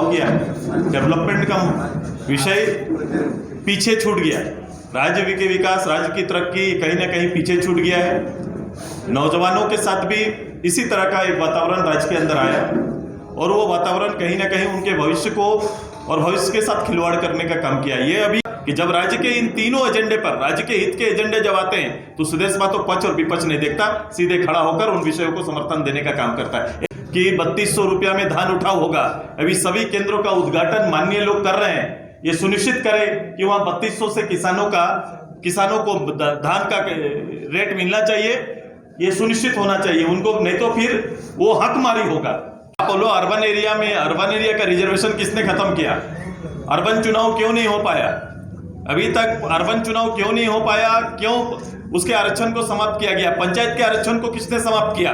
किया है, डेवलपमेंट का विषय पीछे छूट गया है। राज्य के विकास, राज्य की तरक्की कहीं ना कहीं पीछे छूट गया है। नौजवानों के साथ भी इसी तरह का एक वातावरण राज्य के अंदर आया और वो वातावरण कहीं ना कहीं उनके भविष्य को और भविष्य के साथ खिलवाड़ करने का काम किया। ये अभी कि जब राज्य के इन तीनों एजेंडे पर, राज्य के हित के एजेंडे जब आते हैं तो सुदेश महतो पक्ष और विपक्ष नहीं देखता, सीधे खड़ा होकर उन विषयों को समर्थन देने का काम करता है कि 3200 रुपया में धान उठाव होगा। अभी सभी केंद्रों का उद्घाटन माननीय लोग कर रहे हैं। ये सुनिश्चित करें कि वहां 3200 से किसानों को धान का रेट मिलना चाहिए। ये सुनिश्चित होना चाहिए उनको, नहीं तो फिर वो हकमारी होगा। आप बोलो अर्बन एरिया का रिजर्वेशन किसने खत्म किया? अर्बन चुनाव क्यों नहीं हो पाया? अभी तक अर्बन चुनाव क्यों नहीं हो पाया? क्यों उसके आरक्षण को समाप्त किया गया? पंचायत के आरक्षण को किसने समाप्त किया?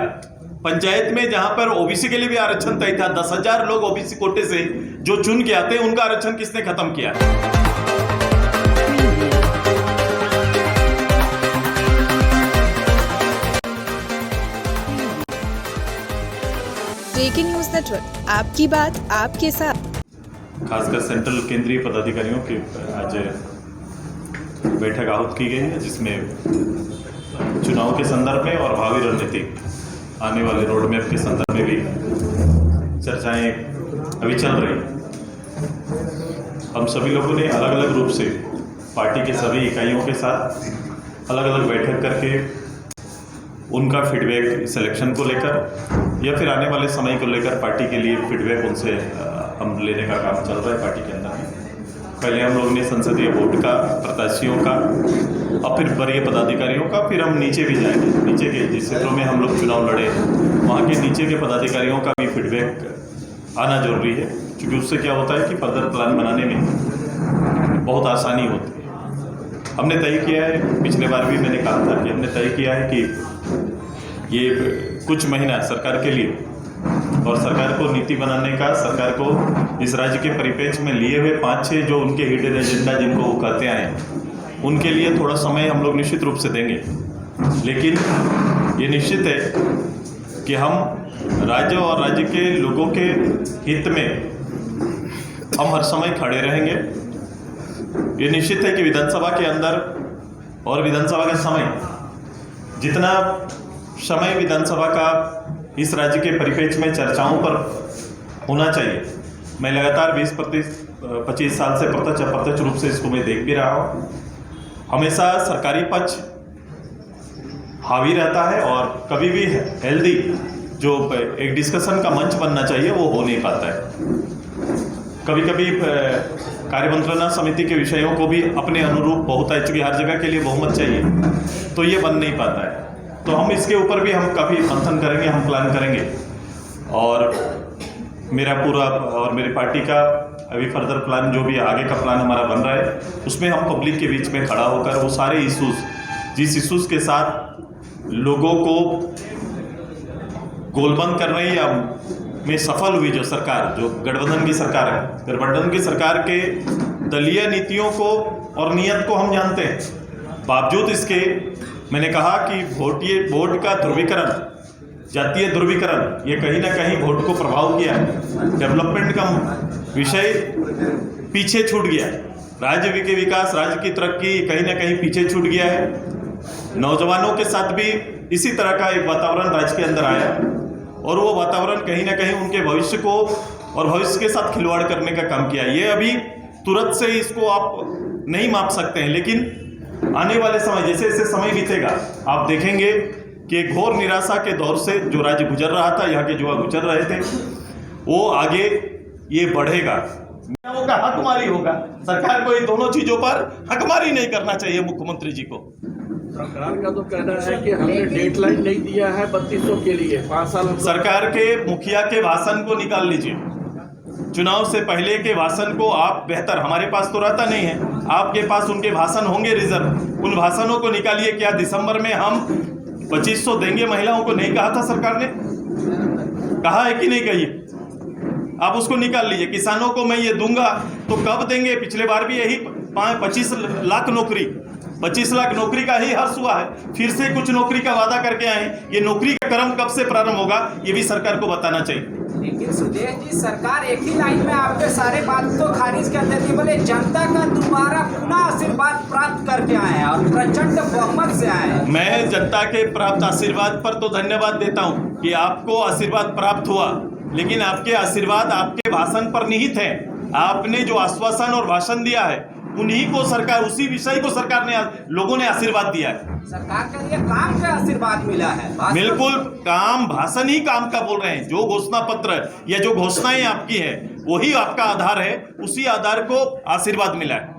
पंचायत में जहां पर ओबीसी के लिए भी आरक्षण तय था, 10,000 लोग ओबीसी कोटे से जो चुन के आते, उनका आरक्षण किसने खत्म किया? ब्रेकिंग न्यूज नेटवर्क, आपकी बात आपके साथ। खासकर सेंट्रल केंद्रीय पदाधिकारियों की आज बैठक आहूत की गई है, जिसमें चुनाव के संदर्भ में और भावी रणनीति आने वाले रोड मैप के संदर्भ में भी चर्चाएं अभी चल रही हैं। हम सभी लोगों ने अलग अलग रूप से पार्टी के सभी इकाइयों के साथ अलग अलग बैठक करके उनका फीडबैक सिलेक्शन को लेकर या फिर आने वाले समय को लेकर पार्टी के लिए फीडबैक उनसे हम लेने का काम चल रहा है पार्टी के अंदर में। पहले हम लोगों ने संसदीय बोर्ड का, प्रत्याशियों का और फिर वरीय पदाधिकारियों का, फिर हम नीचे भी जाएंगे। नीचे के जिस क्षेत्रों में हम लोग चुनाव लड़े वहाँ के नीचे के पदाधिकारियों का भी फीडबैक आना जरूरी है, क्योंकि उससे क्या होता है कि फर्दर प्लान बनाने में बहुत आसानी होती है। हमने तय किया है, पिछले बार भी मैंने कहा था कि हमने तय किया है कि ये कुछ महीना सरकार के लिए और सरकार को नीति बनाने का, सरकार को इस राज्य के परिप्रेक्ष्य में लिए हुए 5-6 जो उनके हिडन एजेंडा जिनको वो कहते आए, उनके लिए थोड़ा समय हम लोग निश्चित रूप से देंगे। लेकिन ये निश्चित है कि हम राज्य और राज्य के लोगों के हित में हम हर समय खड़े रहेंगे। ये निश्चित है कि विधानसभा के अंदर और विधानसभा के समय, जितना समय विधानसभा का इस राज्य के परिप्रेक्ष्य में चर्चाओं पर होना चाहिए, मैं लगातार 20-25 साल से प्रत्यक्ष अप्रत्यक्ष रूप से इसको मैं देख भी रहा हूँ। हमेशा सरकारी पक्ष हावी रहता है और कभी भी हेल्दी जो एक डिस्कशन का मंच बनना चाहिए वो हो नहीं पाता है। कभी कभी कार्यमंत्रणा समिति के विषयों को भी अपने अनुरूप बहुत है, चूँकि हर जगह के लिए बहुमत चाहिए, तो ये बन नहीं पाता है। तो हम इसके ऊपर भी हम काफ़ी मंथन करेंगे, हम प्लान करेंगे और मेरा पूरा और मेरी पार्टी का अभी फर्दर प्लान जो भी आगे का प्लान हमारा बन रहा है, उसमें हम पब्लिक के बीच में खड़ा होकर वो सारे इश्यूज़, जिस इश्यूज़ के साथ लोगों को गोलबंद करने या में सफल हुई जो सरकार, जो गठबंधन की सरकार है, गठबंधन की सरकार के दलीय नीतियों को और नियत को हम जानते हैं। बावजूद इसके मैंने कहा कि वोट का ध्रुवीकरण, जातीय ध्रुवीकरण, ये कहीं ना कहीं वोट को प्रभाव किया है। डेवलपमेंट का विषय पीछे छूट गया है। राज्य के विकास, राज्य की तरक्की कहीं ना कहीं पीछे छूट गया है। नौजवानों के साथ भी इसी तरह का एक वातावरण राज्य के अंदर आया और वो वातावरण कहीं ना कहीं उनके भविष्य को और भविष्य के साथ खिलवाड़ करने का काम किया। ये अभी तुरंत से इसको आप नहीं माप सकते हैं, लेकिन आने वाले समय, जैसे जैसे समय बीतेगा, आप देखेंगे कि घोर निराशा के दौर से जो राज्य गुजर रहा था, यहाँ के युवा गुजर रहे थे, वो आगे ये बढ़ेगा। का हकमारी होगा। सरकार को इन दोनों चीजों पर हकमारी नहीं करना चाहिए मुख्यमंत्री जी को। सरकार का तो कहना है कि हमने डेडलाइन नहीं दिया है 3200 के लिए, 5 साल। सरकार के मुखिया के भाषण को निकाल लीजिए, चुनाव से पहले के भाषण को आप बेहतर, हमारे पास तो रहता नहीं है, आपके पास उनके भाषण होंगे रिजर्व, उन भाषणों को निकालिए। क्या दिसंबर में हम 2500 देंगे महिलाओं को? नहीं कहा था सरकार ने? कहा है कि नहीं कही? आप उसको निकाल लीजिए। किसानों को मैं ये दूंगा तो कब देंगे? पिछले बार भी यही 25 लाख नौकरी, 25 लाख नौकरी का ही हर्ष हुआ है, फिर से कुछ नौकरी का वादा करके आए। ये नौकरी का क्रम कब से प्रारंभ होगा, ये भी सरकार को बताना चाहिए। लेकिन सुदेश जी, सरकार एक ही लाइन में आपके सारे बात तो खारिज कर देती है, बोले जनता का दोबारा पुनः आशीर्वाद प्राप्त करके आए हैं और प्रचंड बहुमत से आए हैं। मैं जनता के प्राप्त आशीर्वाद पर तो धन्यवाद देता हूं कि आपको आशीर्वाद प्राप्त हुआ, लेकिन आपके आशीर्वाद आपके भाषण पर निहित है। आपने जो आश्वासन और भाषण दिया है उन्हीं को सरकार, उसी विषय को सरकार ने, लोगों ने आशीर्वाद दिया है। सरकार के लिए काम का आशीर्वाद मिला है। बिल्कुल, काम, भाषण ही काम का बोल रहे हैं। जो घोषणा पत्र या जो घोषणाएं आपकी है वही आपका आधार है, उसी आधार को आशीर्वाद मिला है।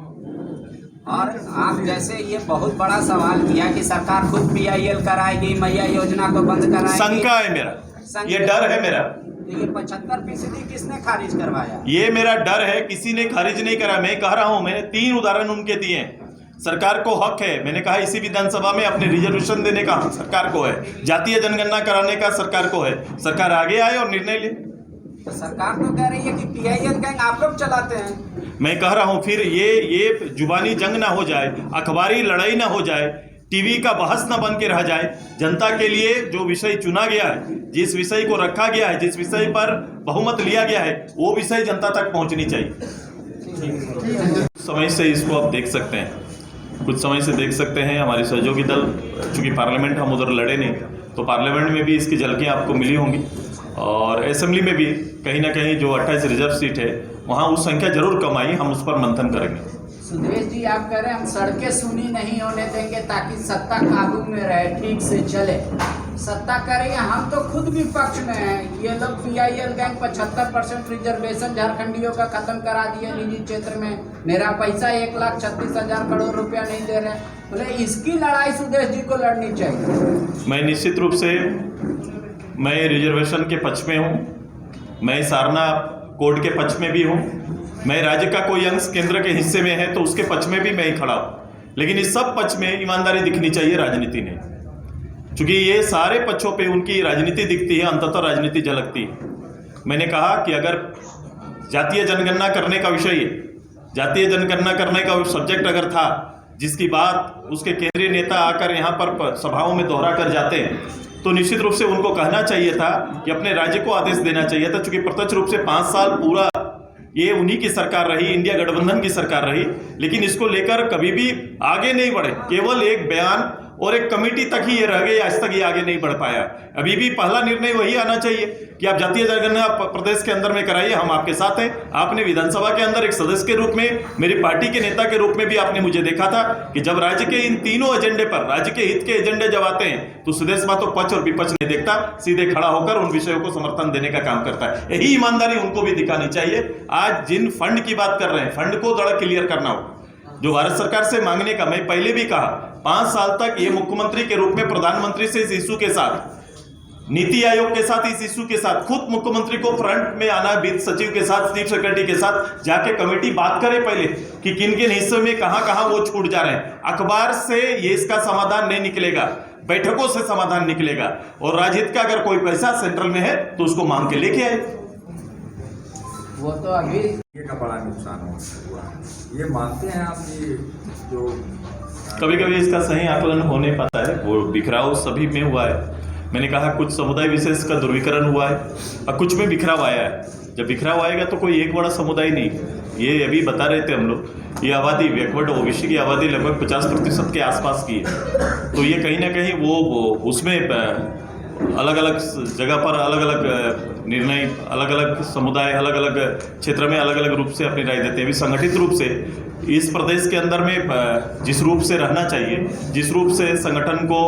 और आप जैसे ये बहुत बड़ा सवाल किया कि सरकार खुद PIL कराएगी, मैया योजना को बंद कराएगी, शंका है मेरा, ये डर है मेरा। तो ये 75% किसने खारिज करवाया? ये मेरा डर है, किसी ने खारिज नहीं करा। मैं कह रहा हूं, मैंने 3 उदाहरण उनके दिए हैं। सरकार को हक है, मैंने कहा इसी विधानसभा में अपने रिजर्वेशन देने का हक सरकार को है, जातीय जनगणना कराने का सरकार को है। सरकार आगे आए और निर्णय ले। तो सरकार तो कह रही है कि PIL गैंग आप लोग चलाते हैं। मैं कह रहा हूं, फिर ये जुबानी जंग ना हो जाए, अखबारी लड़ाई ना हो जाए, टीवी का बहस न बन के रह जाए। जनता के लिए जो विषय चुना गया है, जिस विषय को रखा गया है, जिस विषय पर बहुमत लिया गया है, वो विषय जनता तक पहुंचनी चाहिए। समय से इसको आप देख सकते हैं, कुछ समय से देख सकते हैं। हमारे सहयोगी दल, चूंकि पार्लियामेंट हम उधर लड़े नहीं, तो पार्लियामेंट में भी इसकी झलकियाँ आपको मिली होंगी, और असेंबली में भी कहीं ना कहीं जो 28 रिजर्व सीट है वहाँ उस संख्या जरूर कम आई। हम उस पर मंथन करेंगे। सुदेश जी, आप कह रहे हैं हम सड़कें सुनी नहीं होने देंगे ताकि सत्ता काबू में रहे, ठीक से चले। सत्ता कह रही है हम तो खुद विपक्ष में हैं। ये लोग PIL गैंग 75% रिजर्वेशन झारखंडियों का खत्म करा दिया निजी क्षेत्र में। मेरा पैसा 1,36,000 करोड़ रुपया नहीं दे रहे। बोले इसकी लड़ाई सुदेश जी को लड़नी चाहिए। मैं निश्चित रूप से, मैं रिजर्वेशन के पक्ष में हूँ, मैं सारना कोड के पक्ष में भी हूँ, मैं राज्य का कोई अंश केंद्र के हिस्से में है तो उसके पक्ष में भी मैं ही खड़ा हूँ। लेकिन इस सब पक्ष में ईमानदारी दिखनी चाहिए राजनीति ने, क्योंकि ये सारे पक्षों पे उनकी राजनीति दिखती है, अंततः राजनीति झलकती है। मैंने कहा कि अगर जातीय जनगणना करने का विषय, जातीय जनगणना करने का सब्जेक्ट अगर था, जिसकी बात उसके केंद्रीय नेता आकर यहाँ पर सभाओं में दोहरा कर जाते हैं, तो निश्चित रूप से उनको कहना चाहिए था कि अपने राज्य को आदेश देना चाहिए था। चूंकि प्रत्यक्ष रूप से 5 साल पूरा ये उन्हीं की सरकार रही, इंडिया गठबंधन की सरकार रही, लेकिन इसको लेकर कभी भी आगे नहीं बढ़े। केवल एक बयान और एक कमेटी तक ही ये रह गए, आज तक ये आगे नहीं बढ़ पाया। अभी भी पहला निर्णय वही आना चाहिए कि आप जातीय जनगणना प्रदेश के अंदर में कराइए, हम आपके साथ हैं। आपने विधानसभा के अंदर एक सदस्य के रूप में, मेरी पार्टी के नेता के रूप में भी आपने मुझे देखा था कि जब राज्य के इन तीनों एजेंडे पर, राज्य के हित के एजेंडे जब आते हैं, तो सुदेश महतो पक्ष और विपक्ष नहीं देखता, सीधे खड़ा होकर उन विषयों को समर्थन देने का काम करता है। यही ईमानदारी उनको भी दिखानी चाहिए। आज जिन फंड की बात कर रहे हैं, फंड को थोड़ा क्लियर करना हो, जो भारत सरकार से मांगने का, मैं पहले भी कहा, 5 साल तक ये मुख्यमंत्री के रूप में प्रधानमंत्री से इस इशू के साथ, नीति आयोग के साथ इस इशू के साथ, खुद मुख्यमंत्री को फ्रंट में आना, वित्त सचिव के साथ, चीफ सेक्रेटरी के साथ जाके कमेटी बात करे पहले कि किन किन हिस्सों में कहां वो छूट जा रहे हैं। अखबार से ये इसका समाधान नहीं निकलेगा, बैठकों से समाधान निकलेगा। और राजहित का अगर कोई पैसा सेंट्रल में है तो उसको मांग के लेके आए। वो तो अभी ये का बड़ा नुकसान हुआ, ये मानते हैं आप? ये जो कभी कभी इसका सही आकलन हो नहीं पाता है, वो बिखराव सभी में हुआ है। मैंने कहा कुछ समुदाय विशेष का ध्रुवीकरण हुआ है और कुछ में बिखराव आया है। जब बिखराव आएगा तो कोई एक बड़ा समुदाय नहीं, ये अभी बता रहे थे हम लोग, ये आबादी बैकवर्ड OBC की आबादी लगभग 50% के आसपास की है। तो ये कहीं ना कहीं वो उसमें अलग अलग जगह पर अलग अलग निर्णय, अलग अलग समुदाय अलग अलग क्षेत्र में अलग अलग रूप से अपनी राय देते हैं। अभी संगठित रूप से इस प्रदेश के अंदर में जिस रूप से रहना चाहिए, जिस रूप से संगठन को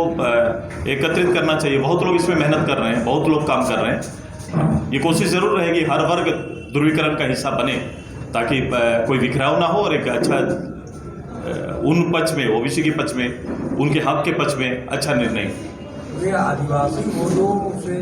एकत्रित करना चाहिए, बहुत लोग इसमें मेहनत कर रहे हैं, बहुत लोग काम कर रहे हैं। ये कोशिश जरूर रहेगी हर वर्ग ध्रुवीकरण का हिस्सा बने, ताकि कोई बिखराव ना हो और एक अच्छा उन पक्ष में, OBC के पक्ष में, उनके हक के पक्ष में अच्छा निर्णय। आदिवासी वोटों से